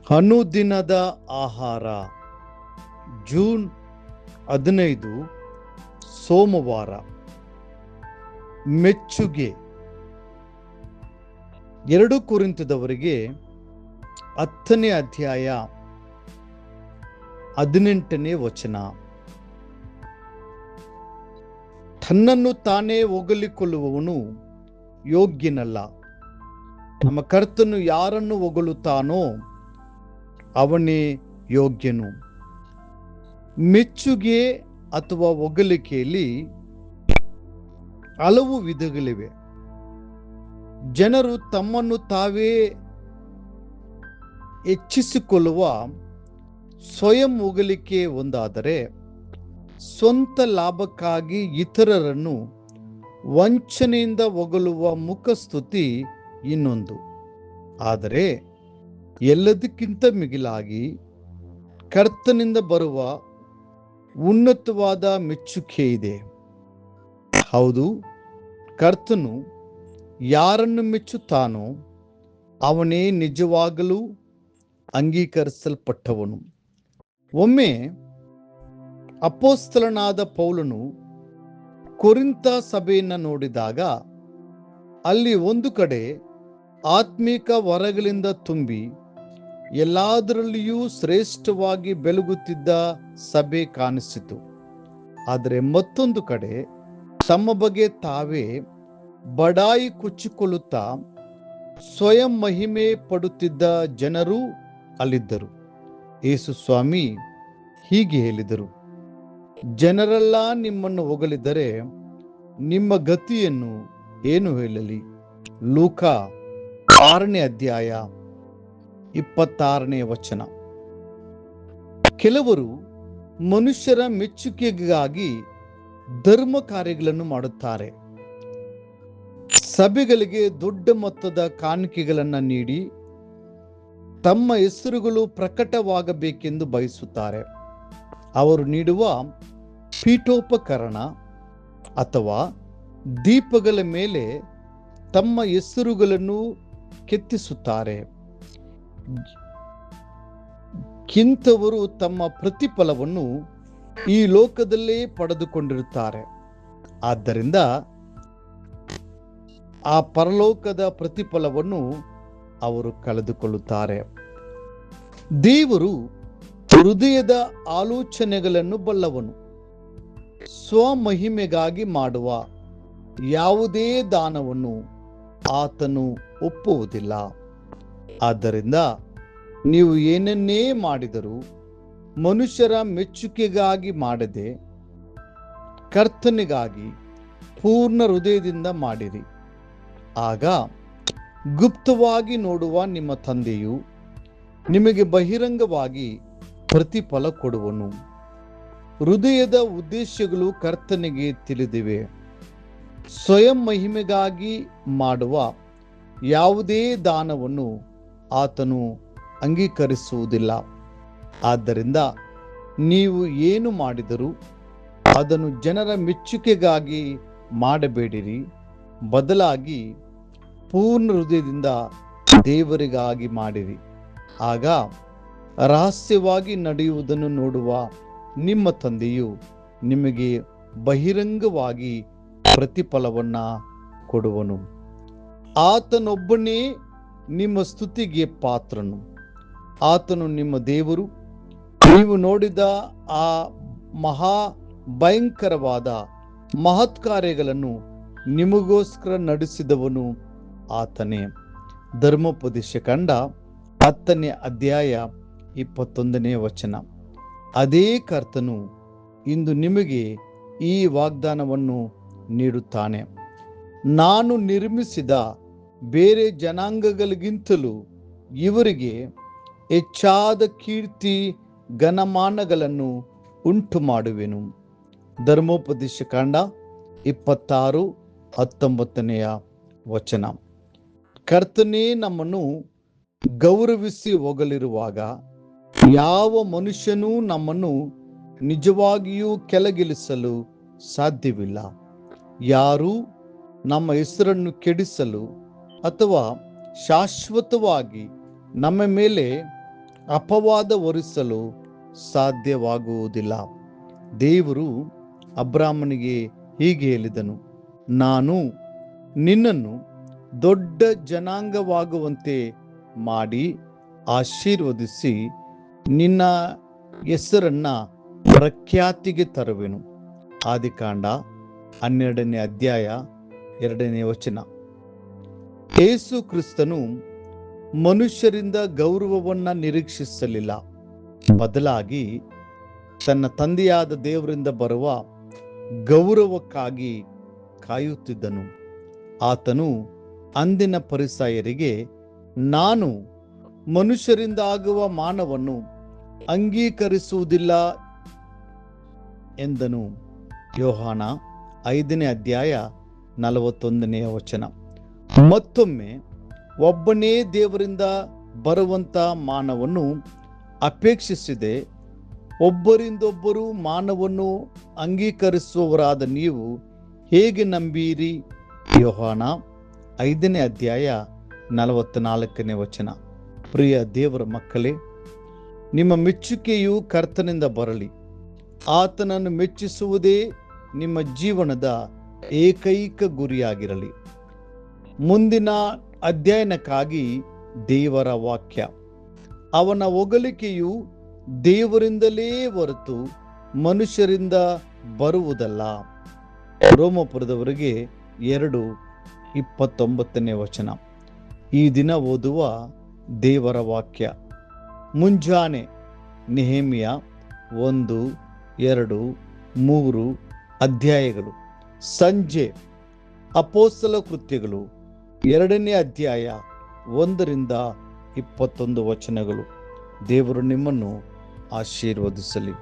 ಅನುದಿನದ ಆಹಾರ ಜೂನ್ 15 ಸೋಮವಾರ. ಮೆಚ್ಚುಗೆ. 2 ಕೊರಿಂಥದವರಿಗೆ 10ನೇ ಅಧ್ಯಾಯ 18ನೇ ವಚನ. ತನ್ನನ್ನು ತಾನೇ ಹೊಗಳಿಕೊಳ್ಳುವವನು ಯೋಗ್ಯನಲ್ಲ. ನಮ್ಮ ಕರ್ತನು ಯಾರನ್ನು ಹೊಗಳುತ್ತಾನೋ ಅವನೇ ಯೋಗ್ಯನು. ಮೆಚ್ಚುಗೆ ಅಥವಾ ಹೊಗಳಿಕೆಯಲ್ಲಿ ಹಲವು ವಿಧಗಳಿವೆ. ಜನರು ತಮ್ಮನ್ನು ತಾವೇ ಹೆಚ್ಚಿಸಿಕೊಳ್ಳುವ ಸ್ವಯಂ ಹೊಗಳಿಕೆ ಒಂದಾದರೆ, ಸ್ವಂತ ಲಾಭಕ್ಕಾಗಿ ಇತರರನ್ನು ವಂಚನೆಯಿಂದ ಹೊಗಳುವ ಮುಖಸ್ತುತಿ ಇನ್ನೊಂದು. ಆದರೆ ಎಲ್ಲದಕ್ಕಿಂತ ಮಿಗಿಲಾಗಿ ಕರ್ತನಿಂದ ಬರುವ ಉನ್ನತವಾದ ಮೆಚ್ಚುಗೆ ಇದೆ. ಹೌದು, ಕರ್ತನು ಯಾರನ್ನು ಮೆಚ್ಚುತ್ತಾನೋ ಅವನೇ ನಿಜವಾಗಲೂ ಅಂಗೀಕರಿಸಲ್ಪಟ್ಟವನು. ಒಮ್ಮೆ ಅಪೊಸ್ತಲನಾದ ಪೌಲನು ಕೊರಿಂಥ ಸಭೆಯನ್ನು ನೋಡಿದಾಗ ಅಲ್ಲಿ ಒಂದು ಕಡೆ ಆತ್ಮಿಕ ವರಗಳಿಂದ ತುಂಬಿ ಎಲ್ಲದರಲ್ಲಿಯೂ ಶ್ರೇಷ್ಠವಾಗಿ ಬೆಳಗುತ್ತಿದ್ದ ಸಭೆ ಕಾಣಿಸಿತು. ಆದರೆ ಮತ್ತೊಂದು ಕಡೆ ತಮ್ಮ ಬಗ್ಗೆ ತಾವೇ ಬಡಾಯಿ ಕೊಚ್ಚಿಕೊಳ್ಳುತ್ತಾ ಸ್ವಯಂ ಮಹಿಮೆ ಪಡುತ್ತಿದ್ದ ಜನರೂ ಅಲ್ಲಿದ್ದರು. ಯೇಸು ಸ್ವಾಮಿ ಹೀಗೆ ಹೇಳಿದರು, ಜನರೆಲ್ಲ ನಿಮ್ಮನ್ನು ಹೊಗಳಿದರೆ ನಿಮ್ಮ ಗತಿಯನ್ನು ಏನು ಹೇಳಲಿ. ಲೂಕ 6ನೇ ಅಧ್ಯಾಯ 26ನೇ ವಚನ. ಕೆಲವರು ಮನುಷ್ಯರ ಮೆಚ್ಚುಗೆಗಾಗಿ ಧರ್ಮ ಕಾರ್ಯಗಳನ್ನು ಮಾಡುತ್ತಾರೆ. ಸಭೆಗಳಿಗೆ ದೊಡ್ಡ ಮೊತ್ತದ ಕಾಣಿಕೆಗಳನ್ನು ನೀಡಿ ತಮ್ಮ ಹೆಸರುಗಳು ಪ್ರಕಟವಾಗಬೇಕೆಂದು ಬಯಸುತ್ತಾರೆ. ಅವರು ನೀಡುವ ಪೀಠೋಪಕರಣ ಅಥವಾ ದೀಪಗಳ ಮೇಲೆ ತಮ್ಮ ಹೆಸರುಗಳನ್ನು ಕೆತ್ತಿಸುತ್ತಾರೆ. ಇಂಥವರು ತಮ್ಮ ಪ್ರತಿಫಲವನ್ನು ಈ ಲೋಕದಲ್ಲೇ ಪಡೆದುಕೊಂಡಿರುತ್ತಾರೆ. ಆದ್ದರಿಂದ ಆ ಪರಲೋಕದ ಪ್ರತಿಫಲವನ್ನು ಅವರು ಕಳೆದುಕೊಳ್ಳುತ್ತಾರೆ. ದೇವರು ಹೃದಯದ ಆಲೋಚನೆಗಳನ್ನು ಬಲ್ಲವನು. ಸ್ವಮಹಿಮೆಗಾಗಿ ಮಾಡುವ ಯಾವುದೇ ದಾನವನ್ನು ಆತನು ಒಪ್ಪುವುದಿಲ್ಲ. ಆದ್ದರಿಂದ ನೀವು ಏನನ್ನೇ ಮಾಡಿದರೂ ಮನುಷ್ಯರ ಮೆಚ್ಚುಗೆಗಾಗಿ ಮಾಡದೆ ಕರ್ತನಿಗಾಗಿ ಪೂರ್ಣ ಹೃದಯದಿಂದ ಮಾಡಿರಿ. ಆಗ ಗುಪ್ತವಾಗಿ ನೋಡುವ ನಿಮ್ಮ ತಂದೆಯು ನಿಮಗೆ ಬಹಿರಂಗವಾಗಿ ಪ್ರತಿಫಲ ಕೊಡುವನು. ಹೃದಯದ ಉದ್ದೇಶಗಳು ಕರ್ತನಿಗೆ ತಿಳಿದಿವೆ. ಸ್ವಯಂ ಮಹಿಮೆಗಾಗಿ ಮಾಡುವ ಯಾವುದೇ ದಾನವನ್ನು ಆತನು ಅಂಗೀಕರಿಸುವುದಿಲ್ಲ. ಆದ್ದರಿಂದ ನೀವು ಏನು ಮಾಡಿದರೂ ಅದನ್ನು ಜನರ ಮೆಚ್ಚುಗೆಗಾಗಿ ಮಾಡಬೇಡಿರಿ. ಬದಲಾಗಿ ಪೂರ್ಣ ಹೃದಯದಿಂದ ದೇವರಿಗಾಗಿ ಮಾಡಿರಿ. ಆಗ ರಹಸ್ಯವಾಗಿ ನಡೆಯುವುದನ್ನು ನೋಡುವ ನಿಮ್ಮ ತಂದೆಯು ನಿಮಗೆ ಬಹಿರಂಗವಾಗಿ ಪ್ರತಿಫಲವನ್ನ ಕೊಡುವನು. ಆತನೊಬ್ಬನೇ ನಿಮ್ಮ ಸ್ತುತಿಗೆ ಪಾತ್ರನು. ಆತನು ನಿಮ್ಮ ದೇವರು. ನೀವು ನೋಡಿದ ಆ ಮಹಾ ಭಯಂಕರವಾದ ಮಹತ್ ಕಾರ್ಯಗಳನ್ನು ನಿಮಗೋಸ್ಕರ ನಡೆಸಿದವನು ಆತನೇ. ಧರ್ಮೋಪದೇಶ ಕಂಡ 10ನೇ ಅಧ್ಯಾಯ 21ನೇ ವಚನ. ಅದೇ ಕರ್ತನು ಇಂದು ನಿಮಗೆ ಈ ವಾಗ್ದಾನವನ್ನು ನೀಡುತ್ತಾನೆ. ನಾನು ನಿರ್ಮಿಸಿದ ಬೇರೆ ಜನಾಂಗಗಳಿಗಿಂತಲೂ ಇವರಿಗೆ ಹೆಚ್ಚಾದ ಕೀರ್ತಿ ಘನಮಾನಗಳನ್ನು ಉಂಟು ಮಾಡುವೆನು. ಧರ್ಮೋಪದೇಶ ಕಾಂಡ 26:19ನೇ ವಚನ. ಕರ್ತನೇ ನಮ್ಮನ್ನು ಗೌರವಿಸಿ ಹೊಗಳಿರುವಾಗ ಯಾವ ಮನುಷ್ಯನೂ ನಮ್ಮನ್ನು ನಿಜವಾಗಿಯೂ ಕೆಳಗಿಳಿಸಲು ಸಾಧ್ಯವಿಲ್ಲ. ಯಾರೂ ನಮ್ಮ ಹೆಸರನ್ನು ಕೆಡಿಸಲು ಅಥವಾ ಶಾಶ್ವತವಾಗಿ ನಮ್ಮ ಮೇಲೆ ಅಪವಾದ ಹೊರಿಸಲು ಸಾಧ್ಯವಾಗುವುದಿಲ್ಲ. ದೇವರು ಅಬ್ರಾಮನಿಗೆ ಹೀಗೆ ಹೇಳಿದನು, ನಾನು ನಿನ್ನನ್ನು ದೊಡ್ಡ ಜನಾಂಗವಾಗುವಂತೆ ಮಾಡಿ ಆಶೀರ್ವದಿಸಿ ನಿನ್ನ ಹೆಸರನ್ನ ಪ್ರಖ್ಯಾತಿಗೆ ತರುವೆನು. ಆದಿಕಾಂಡ 12ನೇ ಅಧ್ಯಾಯ 2ನೇ ವಚನ. ಯೇಸು ಕ್ರಿಸ್ತನು ಮನುಷ್ಯರಿಂದ ಗೌರವವನ್ನ ನಿರೀಕ್ಷಿಸಲಿಲ್ಲ, ಬದಲಾಗಿ ತನ್ನ ತಂದೆಯಾದ ದೇವರಿಂದ ಬರುವ ಗೌರವಕ್ಕಾಗಿ ಕಾಯುತ್ತಿದ್ದನು. ಆತನು ಅಂದಿನ ಫರಿಸಾಯರಿಗೆ, ನಾನು ಮನುಷ್ಯರಿಂದ ಆಗುವ ಮಾನವನ್ನು ಅಂಗೀಕರಿಸುವುದಿಲ್ಲ ಎಂದನು. ಯೋಹಾನ 5ನೇ ಅಧ್ಯಾಯ 41ನೇ ವಚನ. ಮತ್ತೊಮ್ಮೆ ಒಬ್ಬನೇ ದೇವರಿಂದ ಬರುವಂತ ಮಾನವನ್ನು ಅಪೇಕ್ಷಿಸಿದೆ ಒಬ್ಬರಿಂದೊಬ್ಬರು ಮಾನವನ್ನು ಅಂಗೀಕರಿಸುವವರಾದ ನೀವು ಹೇಗೆ ನಂಬೀರಿ? ಯೋಹಾನ 5ನೇ ಅಧ್ಯಾಯ 44ನೇ ವಚನ. ಪ್ರಿಯ ದೇವರ ಮಕ್ಕಳೇ, ನಿಮ್ಮ ಮೆಚ್ಚುಗೆಯು ಕರ್ತನಿಂದ ಬರಲಿ. ಆತನನ್ನು ಮೆಚ್ಚಿಸುವುದೇ ನಿಮ್ಮ ಜೀವನದ ಏಕೈಕ ಗುರಿಯಾಗಿರಲಿ. ಮುಂದಿನ ಅಧ್ಯಯನಕ್ಕಾಗಿ ದೇವರ ವಾಕ್ಯ. ಅವನ ಹೊಗಳಿಕೆಯು ದೇವರಿಂದಲೇ ಹೊರತು ಮನುಷ್ಯರಿಂದ ಬರುವುದಲ್ಲ. ರೋಮಪುರದವರಿಗೆ 2:29ನೇ ವಚನ. ಈ ದಿನ ಓದುವ ದೇವರ ವಾಕ್ಯ. ಮುಂಜಾನೆ ನೆಹೆಮಿಯ 1, 2, 3 ಅಧ್ಯಾಯಗಳು. ಸಂಜೆ ಅಪೊಸ್ತಲ ಕೃತ್ಯಗಳು 2ನೇ ಅಧ್ಯಾಯ 1ರಿಂದ 21 ವಚನಗಳು. ದೇವರು ನಿಮ್ಮನ್ನು ಆಶೀರ್ವದಿಸಲಿ.